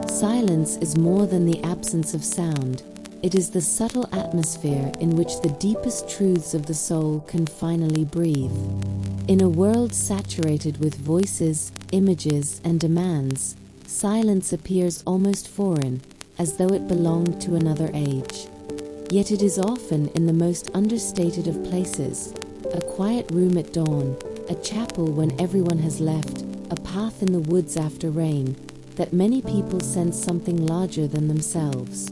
Silence is more than the absence of sound. It is the subtle atmosphere in which the deepest truths of the soul can finally breathe. In a world saturated with voices, images, and demands, silence appears almost foreign, as though it belonged to another age. Yet it is often in the most understated of places: a quiet room at dawn, a chapel when everyone has left, a path in the woods after rain, that many people sense something larger than themselves.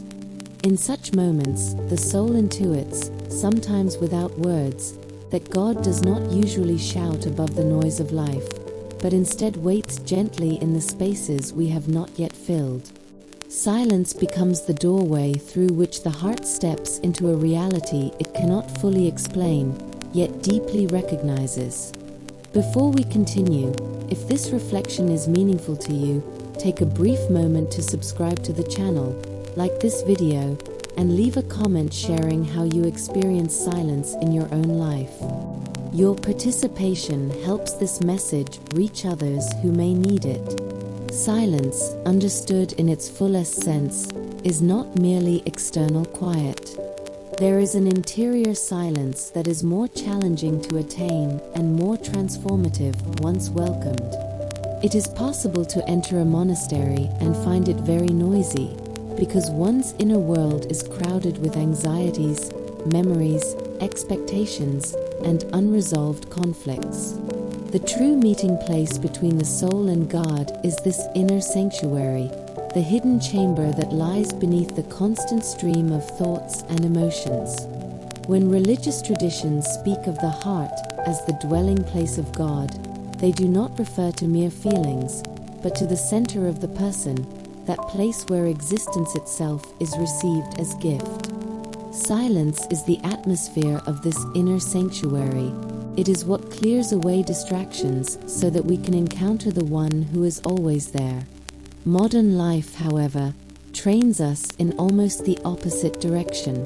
In such moments, the soul intuits, sometimes without words, that God does not usually shout above the noise of life, but instead waits gently in the spaces we have not yet filled. Silence becomes the doorway through which the heart steps into a reality it cannot fully explain, yet deeply recognizes. Before we continue, if this reflection is meaningful to you, take a brief moment to subscribe to the channel, like this video, and leave a comment sharing how you experience silence in your own life. Your participation helps this message reach others who may need it. Silence, understood in its fullest sense, is not merely external quiet. There is an interior silence that is more challenging to attain and more transformative once welcomed. It is possible to enter a monastery and find it very noisy, because one's inner world is crowded with anxieties, memories, expectations, and unresolved conflicts. The true meeting place between the soul and God is this inner sanctuary, the hidden chamber that lies beneath the constant stream of thoughts and emotions. When religious traditions speak of the heart as the dwelling place of God, they do not refer to mere feelings, but to the center of the person, that place where existence itself is received as gift. Silence is the atmosphere of this inner sanctuary. It is what clears away distractions so that we can encounter the one who is always there. Modern life, however, trains us in almost the opposite direction.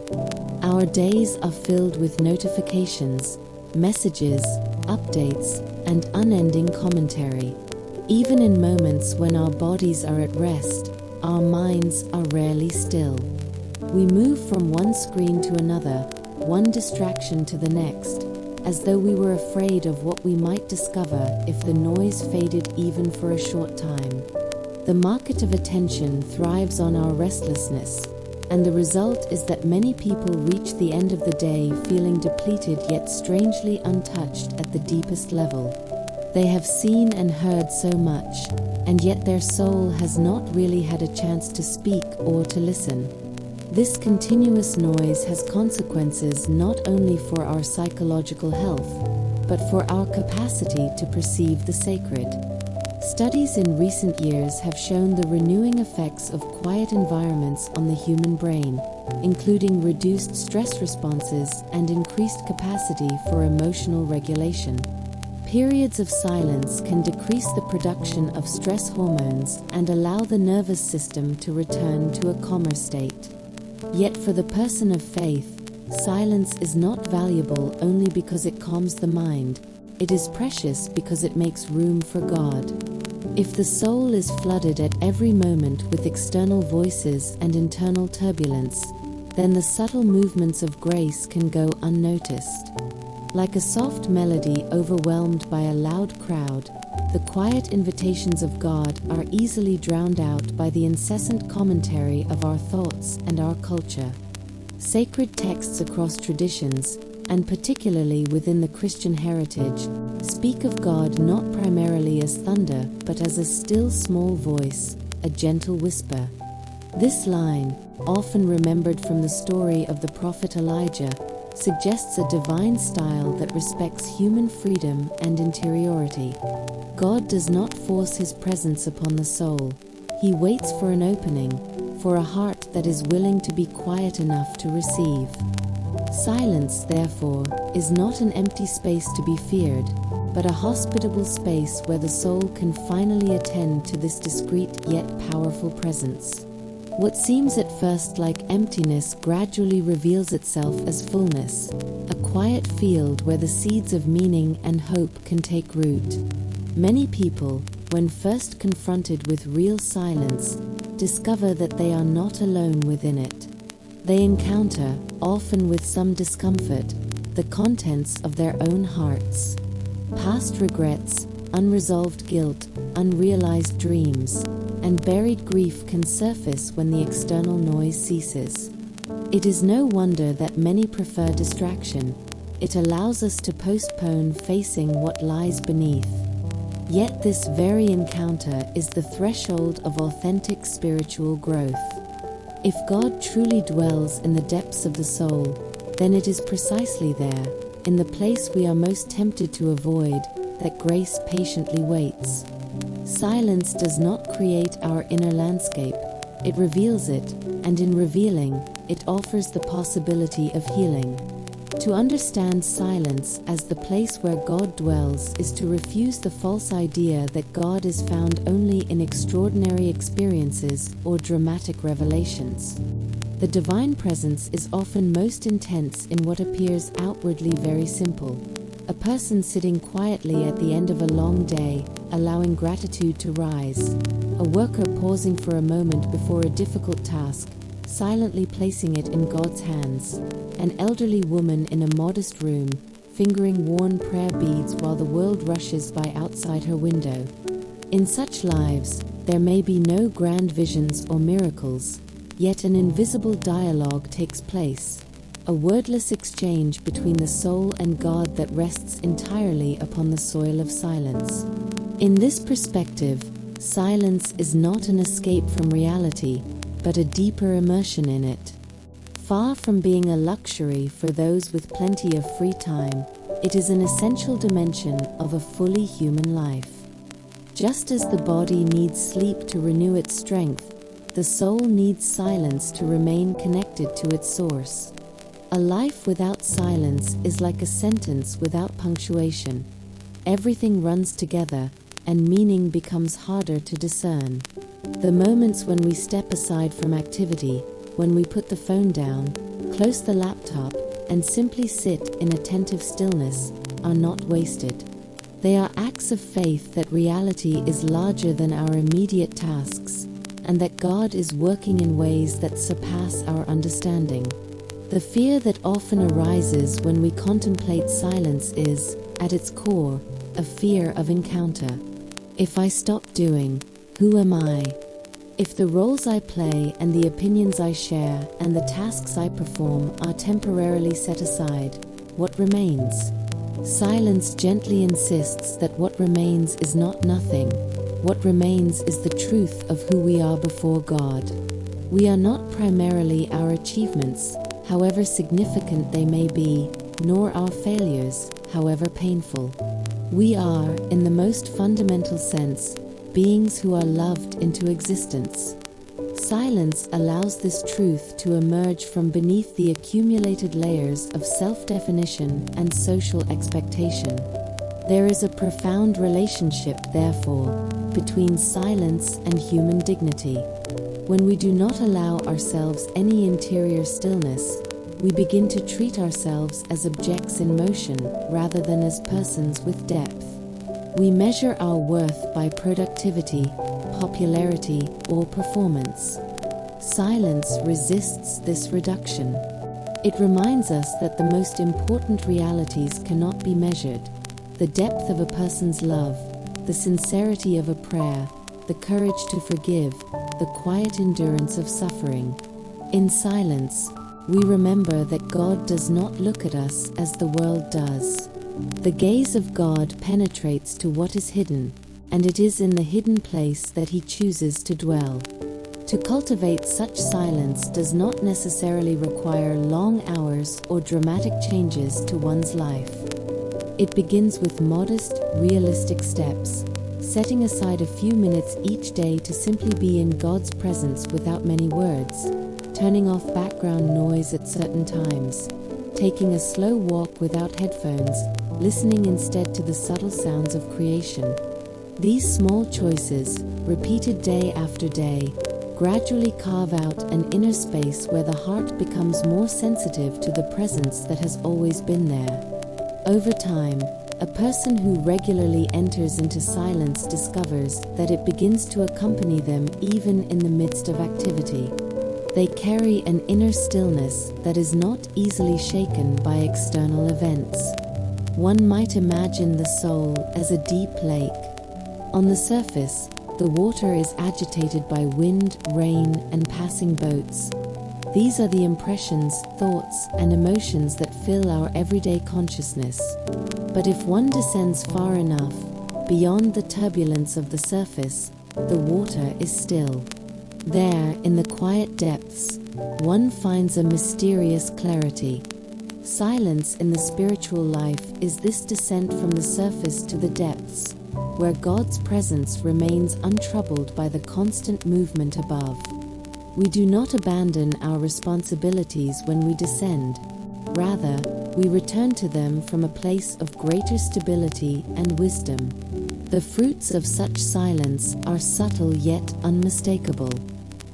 Our days are filled with notifications, messages, updates, and unending commentary. Even in moments when our bodies are at rest, our minds are rarely still. We move from one screen to another, one distraction to the next, as though we were afraid of what we might discover if the noise faded even for a short time. The market of attention thrives on our restlessness, and the result is that many people reach the end of the day feeling depleted yet strangely untouched at the deepest level. They have seen and heard so much, and yet their soul has not really had a chance to speak or to listen. This continuous noise has consequences not only for our psychological health, but for our capacity to perceive the sacred. Studies in recent years have shown the renewing effects of quiet environments on the human brain, including reduced stress responses and increased capacity for emotional regulation. Periods of silence can decrease the production of stress hormones and allow the nervous system to return to a calmer state. Yet for the person of faith, silence is not valuable only because it calms the mind. It is precious because it makes room for God. If the soul is flooded at every moment with external voices and internal turbulence, then the subtle movements of grace can go unnoticed. Like a soft melody overwhelmed by a loud crowd, the quiet invitations of God are easily drowned out by the incessant commentary of our thoughts and our culture. Sacred texts across traditions, and particularly within the Christian heritage, speak of God not primarily as thunder, but as a still small voice, a gentle whisper. This line, often remembered from the story of the prophet Elijah, suggests a divine style that respects human freedom and interiority. God does not force his presence upon the soul. He waits for an opening, for a heart that is willing to be quiet enough to receive. Silence, therefore, is not an empty space to be feared, but a hospitable space where the soul can finally attend to this discreet yet powerful presence. What seems at first like emptiness gradually reveals itself as fullness, a quiet field where the seeds of meaning and hope can take root. Many people, when first confronted with real silence, discover that they are not alone within it. They encounter, often with some discomfort, the contents of their own hearts. Past regrets, unresolved guilt, unrealized dreams, and buried grief can surface when the external noise ceases. It is no wonder that many prefer distraction. It allows us to postpone facing what lies beneath. Yet this very encounter is the threshold of authentic spiritual growth. If God truly dwells in the depths of the soul, then it is precisely there, in the place we are most tempted to avoid, that grace patiently waits. Silence does not create our inner landscape, it reveals it, and in revealing, it offers the possibility of healing. To understand silence as the place where God dwells is to refuse the false idea that God is found only in extraordinary experiences or dramatic revelations. The divine presence is often most intense in what appears outwardly very simple. A person sitting quietly at the end of a long day, allowing gratitude to rise. A worker pausing for a moment before a difficult task, silently placing it in God's hands. An elderly woman in a modest room, fingering worn prayer beads while the world rushes by outside her window. In such lives, there may be no grand visions or miracles, yet an invisible dialogue takes place. A wordless exchange between the soul and God that rests entirely upon the soil of silence. In this perspective, silence is not an escape from reality, but a deeper immersion in it. Far from being a luxury for those with plenty of free time, it is an essential dimension of a fully human life. Just as the body needs sleep to renew its strength, the soul needs silence to remain connected to its source. A life without silence is like a sentence without punctuation. Everything runs together, and meaning becomes harder to discern. The moments when we step aside from activity, when we put the phone down, close the laptop, and simply sit in attentive stillness, are not wasted. They are acts of faith that reality is larger than our immediate tasks, and that God is working in ways that surpass our understanding. The fear that often arises when we contemplate silence is, at its core, a fear of encounter. If I stop doing, who am I? If the roles I play and the opinions I share and the tasks I perform are temporarily set aside, what remains? Silence gently insists that what remains is not nothing. What remains is the truth of who we are before God. We are not primarily our achievements, however significant they may be, nor our failures, however painful. We are, in the most fundamental sense, beings who are loved into existence. Silence allows this truth to emerge from beneath the accumulated layers of self-definition and social expectation. There is a profound relationship, therefore, between silence and human dignity. When we do not allow ourselves any interior stillness, we begin to treat ourselves as objects in motion rather than as persons with depth. We measure our worth by productivity, popularity, or performance. Silence resists this reduction. It reminds us that the most important realities cannot be measured: the depth of a person's love, the sincerity of a prayer, the courage to forgive, the quiet endurance of suffering. In silence, we remember that God does not look at us as the world does. The gaze of God penetrates to what is hidden, and it is in the hidden place that He chooses to dwell. To cultivate such silence does not necessarily require long hours or dramatic changes to one's life. It begins with modest, realistic steps, setting aside a few minutes each day to simply be in God's presence without many words, turning off background noise at certain times, taking a slow walk without headphones, listening instead to the subtle sounds of creation. These small choices, repeated day after day, gradually carve out an inner space where the heart becomes more sensitive to the presence that has always been there. Over time, a person who regularly enters into silence discovers that it begins to accompany them even in the midst of activity. They carry an inner stillness that is not easily shaken by external events. One might imagine the soul as a deep lake. On the surface, the water is agitated by wind, rain, and passing boats. These are the impressions, thoughts, and emotions that fill our everyday consciousness. But if one descends far enough, beyond the turbulence of the surface, the water is still. There, in the quiet depths, one finds a mysterious clarity. Silence in the spiritual life is this descent from the surface to the depths, where God's presence remains untroubled by the constant movement above. We do not abandon our responsibilities when we descend. Rather, we return to them from a place of greater stability and wisdom. The fruits of such silence are subtle yet unmistakable.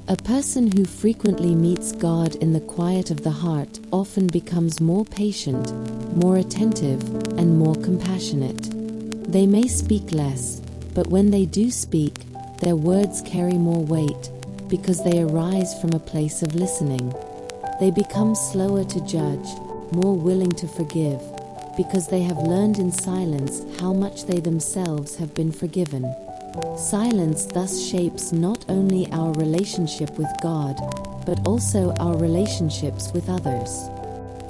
A person who frequently meets God in the quiet of the heart often becomes more patient, more attentive, and more compassionate. They may speak less, but when they do speak, their words carry more weight, because they arise from a place of listening. They become slower to judge, more willing to forgive, because they have learned in silence how much they themselves have been forgiven. Silence thus shapes not only our relationship with God, but also our relationships with others.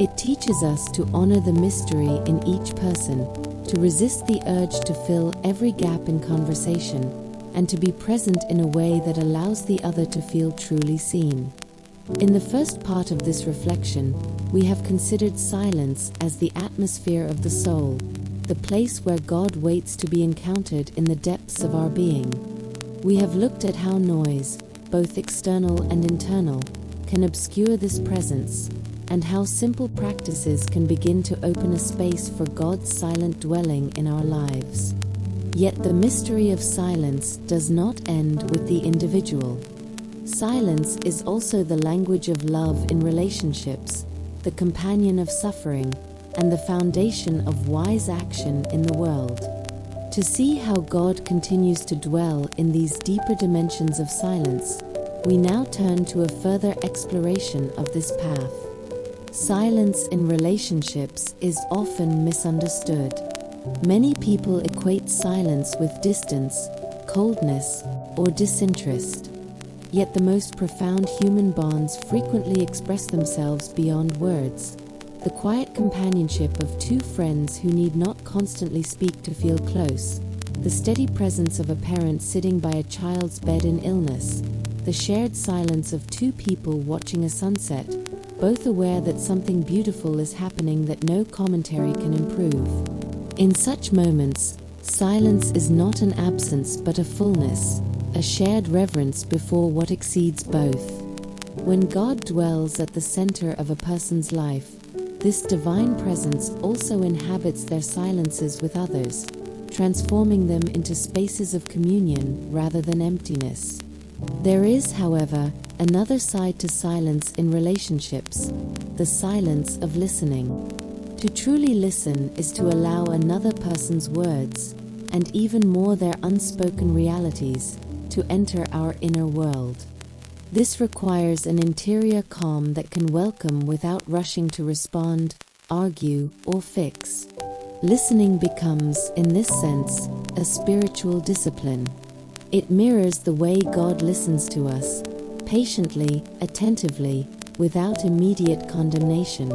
It teaches us to honor the mystery in each person, to resist the urge to fill every gap in conversation, and to be present in a way that allows the other to feel truly seen. In the first part of this reflection, we have considered silence as the atmosphere of the soul, the place where God waits to be encountered in the depths of our being. We have looked at how noise, both external and internal, can obscure this presence, and how simple practices can begin to open a space for God's silent dwelling in our lives. Yet the mystery of silence does not end with the individual. Silence is also the language of love in relationships, the companion of suffering, and the foundation of wise action in the world. To see how God continues to dwell in these deeper dimensions of silence, we now turn to a further exploration of this path. Silence in relationships is often misunderstood. Many people equate silence with distance, coldness, or disinterest. Yet the most profound human bonds frequently express themselves beyond words. The quiet companionship of two friends who need not constantly speak to feel close, the steady presence of a parent sitting by a child's bed in illness, the shared silence of two people watching a sunset, both aware that something beautiful is happening that no commentary can improve. In such moments, silence is not an absence but a fullness, a shared reverence before what exceeds both. When God dwells at the center of a person's life, this divine presence also inhabits their silences with others, transforming them into spaces of communion rather than emptiness. There is, however, another side to silence in relationships, the silence of listening. To truly listen is to allow another person's words, and even more their unspoken realities, to enter our inner world. This requires an interior calm that can welcome without rushing to respond, argue, or fix. Listening becomes, in this sense, a spiritual discipline. It mirrors the way God listens to us, patiently, attentively, without immediate condemnation.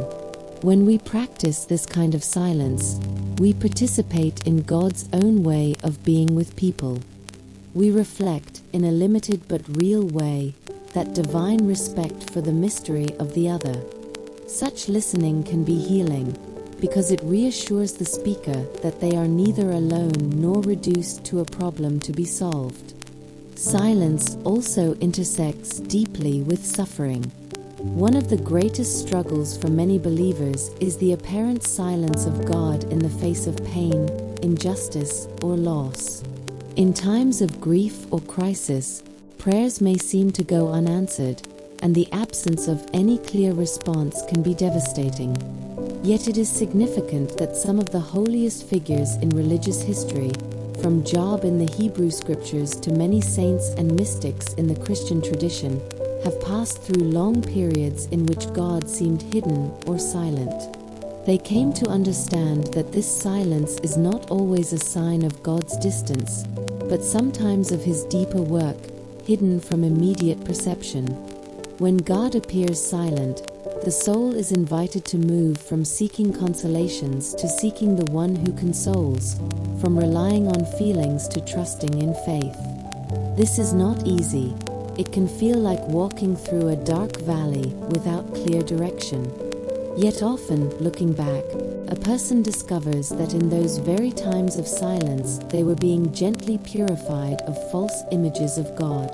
When we practice this kind of silence, we participate in God's own way of being with people. We reflect, in a limited but real way, that divine respect for the mystery of the other. Such listening can be healing, because it reassures the speaker that they are neither alone nor reduced to a problem to be solved. Silence also intersects deeply with suffering. One of the greatest struggles for many believers is the apparent silence of God in the face of pain, injustice, or loss. In times of grief or crisis, Prayers may seem to go unanswered, and the absence of any clear response can be devastating. Yet it is significant that some of the holiest figures in religious history, from Job in the Hebrew scriptures to many saints and mystics in the Christian tradition, have passed through long periods in which God seemed hidden or silent. They came to understand that this silence is not always a sign of God's distance, but sometimes of His deeper work, hidden from immediate perception. When God appears silent, the soul is invited to move from seeking consolations to seeking the one who consoles, from relying on feelings to trusting in faith. This is not easy. It can feel like walking through a dark valley without clear direction. Yet often, looking back, a person discovers that in those very times of silence they were being gently purified of false images of God.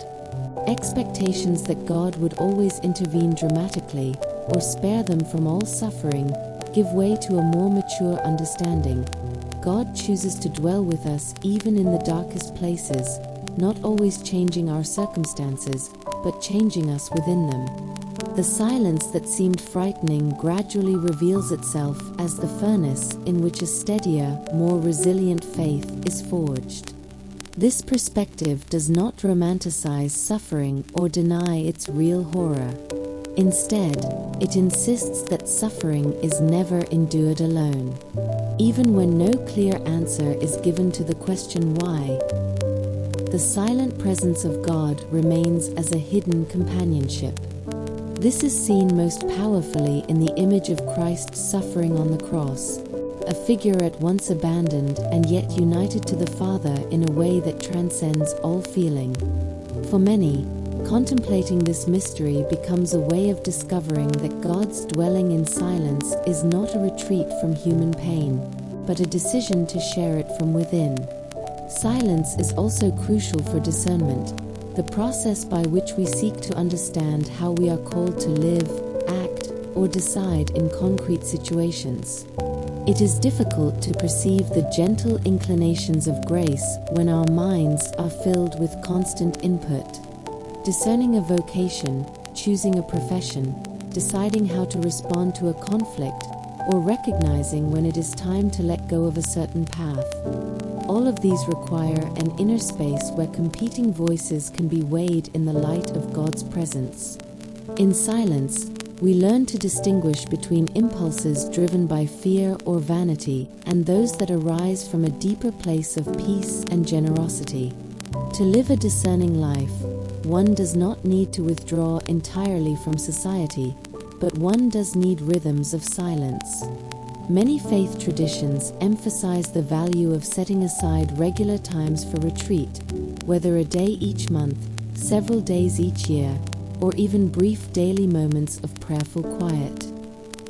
Expectations that God would always intervene dramatically or spare them from all suffering give way to a more mature understanding. God chooses to dwell with us even in the darkest places, not always changing our circumstances, but changing us within them. The silence that seemed frightening gradually reveals itself as the furnace in which a steadier, more resilient faith is forged. This perspective does not romanticize suffering or deny its real horror. Instead, it insists that suffering is never endured alone. Even when no clear answer is given to the question why, the silent presence of God remains as a hidden companionship. This is seen most powerfully in the image of Christ suffering on the cross, a figure at once abandoned and yet united to the Father in a way that transcends all feeling. For many, contemplating this mystery becomes a way of discovering that God's dwelling in silence is not a retreat from human pain, but a decision to share it from within. Silence is also crucial for discernment, the process by which we seek to understand how we are called to live, act, or decide in concrete situations. It is difficult to perceive the gentle inclinations of grace when our minds are filled with constant input. Discerning a vocation, choosing a profession, deciding how to respond to a conflict, or recognizing when it is time to let go of a certain path. All of these require an inner space where competing voices can be weighed in the light of God's presence. In silence, we learn to distinguish between impulses driven by fear or vanity and those that arise from a deeper place of peace and generosity. To live a discerning life, one does not need to withdraw entirely from society, but one does need rhythms of silence. Many faith traditions emphasize the value of setting aside regular times for retreat, whether a day each month, several days each year, or even brief daily moments of prayerful quiet.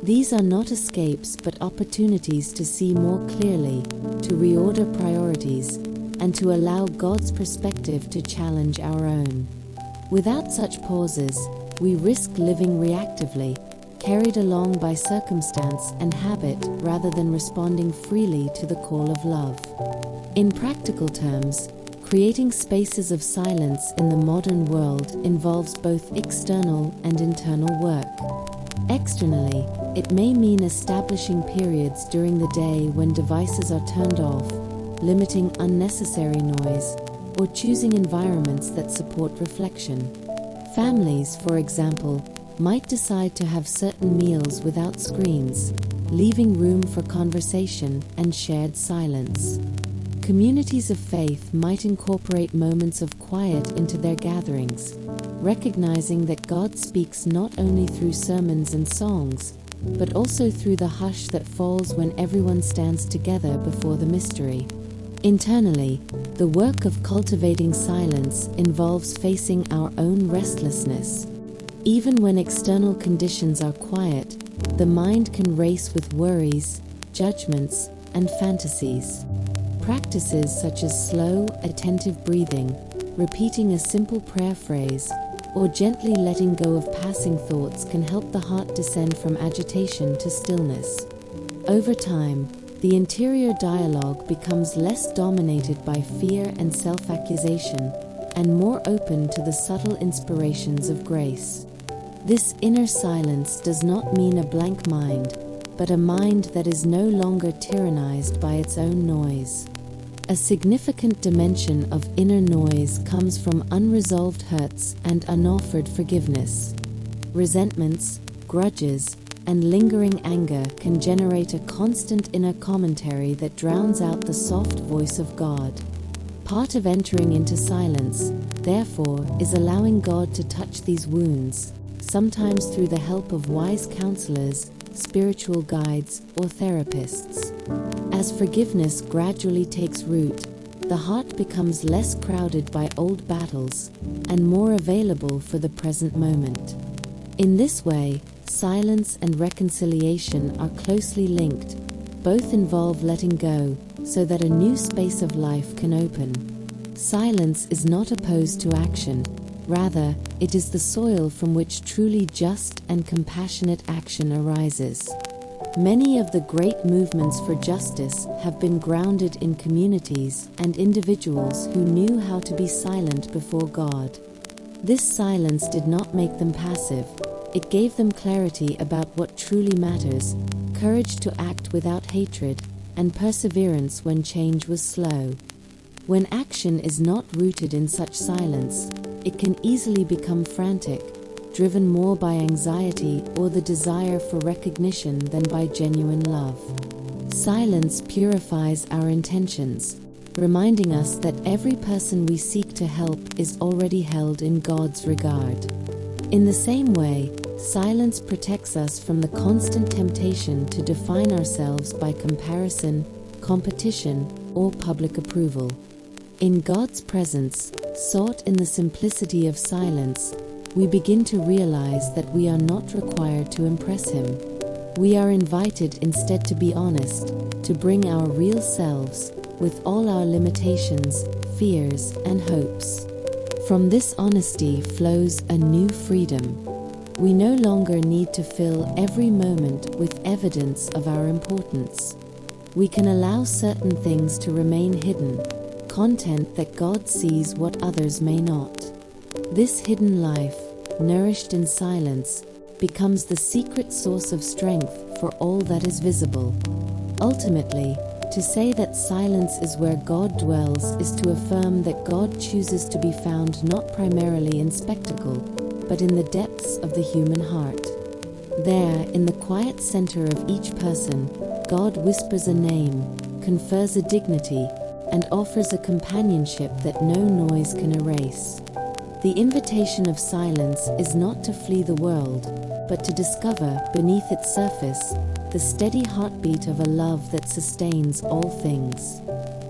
These are not escapes but opportunities to see more clearly, to reorder priorities, and to allow God's perspective to challenge our own. Without such pauses, we risk living reactively, carried along by circumstance and habit rather than responding freely to the call of love. In practical terms, creating spaces of silence in the modern world involves both external and internal work. Externally, it may mean establishing periods during the day when devices are turned off, limiting unnecessary noise, or choosing environments that support reflection. Families, for example, might decide to have certain meals without screens, leaving room for conversation and shared silence. Communities of faith might incorporate moments of quiet into their gatherings, recognizing that God speaks not only through sermons and songs, but also through the hush that falls when everyone stands together before the mystery. Internally, the work of cultivating silence involves facing our own restlessness. Even when external conditions are quiet, the mind can race with worries, judgments, and fantasies. Practices such as slow, attentive breathing, repeating a simple prayer phrase, or gently letting go of passing thoughts can help the heart descend from agitation to stillness. Over time, the interior dialogue becomes less dominated by fear and self-accusation, and more open to the subtle inspirations of grace. This inner silence does not mean a blank mind, but a mind that is no longer tyrannized by its own noise. A significant dimension of inner noise comes from unresolved hurts and unoffered forgiveness. Resentments, grudges, and lingering anger can generate a constant inner commentary that drowns out the soft voice of God. Part of entering into silence, therefore, is allowing God to touch these wounds, sometimes through the help of wise counselors, spiritual guides, or therapists. As forgiveness gradually takes root, the heart becomes less crowded by old battles and more available for the present moment. In this way, silence and reconciliation are closely linked. Both involve letting go so that a new space of life can open. Silence is not opposed to action. Rather, it is the soil from which truly just and compassionate action arises. Many of the great movements for justice have been grounded in communities and individuals who knew how to be silent before God. This silence did not make them passive. It gave them clarity about what truly matters, courage to act without hatred, and perseverance when change was slow. When action is not rooted in such silence, it can easily become frantic, driven more by anxiety or the desire for recognition than by genuine love. Silence purifies our intentions, reminding us that every person we seek to help is already held in God's regard. In the same way, silence protects us from the constant temptation to define ourselves by comparison, competition, or public approval. In God's presence, sought in the simplicity of silence, we begin to realize that we are not required to impress Him. We are invited instead to be honest, to bring our real selves, with all our limitations, fears, and hopes. From this honesty flows a new freedom. We no longer need to fill every moment with evidence of our importance. We can allow certain things to remain hidden, content that God sees what others may not. This hidden life, nourished in silence, becomes the secret source of strength for all that is visible. Ultimately, to say that silence is where God dwells is to affirm that God chooses to be found not primarily in spectacle, but in the depths of the human heart. There, in the quiet center of each person, God whispers a name, confers a dignity, and offers a companionship that no noise can erase. The invitation of silence is not to flee the world, but to discover, beneath its surface, the steady heartbeat of a love that sustains all things.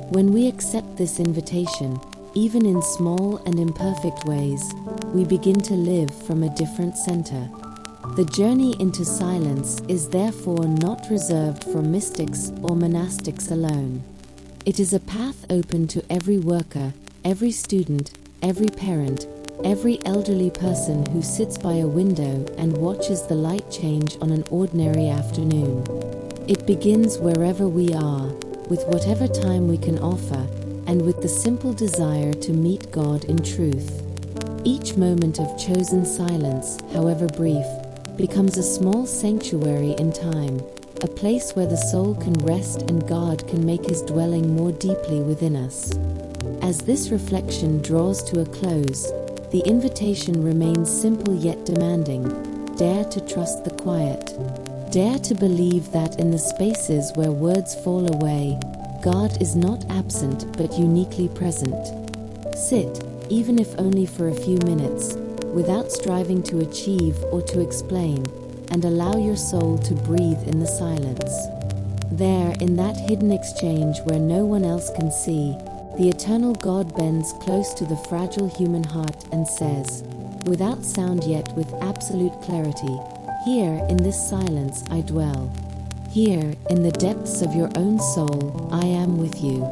When we accept this invitation, even in small and imperfect ways, we begin to live from a different center. The journey into silence is therefore not reserved for mystics or monastics alone. It is a path open to every worker, every student, every parent, every elderly person who sits by a window and watches the light change on an ordinary afternoon. It begins wherever we are, with whatever time we can offer, and with the simple desire to meet God in truth. Each moment of chosen silence, however brief, becomes a small sanctuary in time, a place where the soul can rest and God can make His dwelling more deeply within us. As this reflection draws to a close, the invitation remains simple yet demanding. Dare to trust the quiet. Dare to believe that in the spaces where words fall away, God is not absent but uniquely present. Sit, even if only for a few minutes, without striving to achieve or to explain, and allow your soul to breathe in the silence. There, in that hidden exchange where no one else can see, the eternal God bends close to the fragile human heart and says, without sound yet with absolute clarity, "Here in this silence I dwell. Here, in the depths of your own soul, I am with you."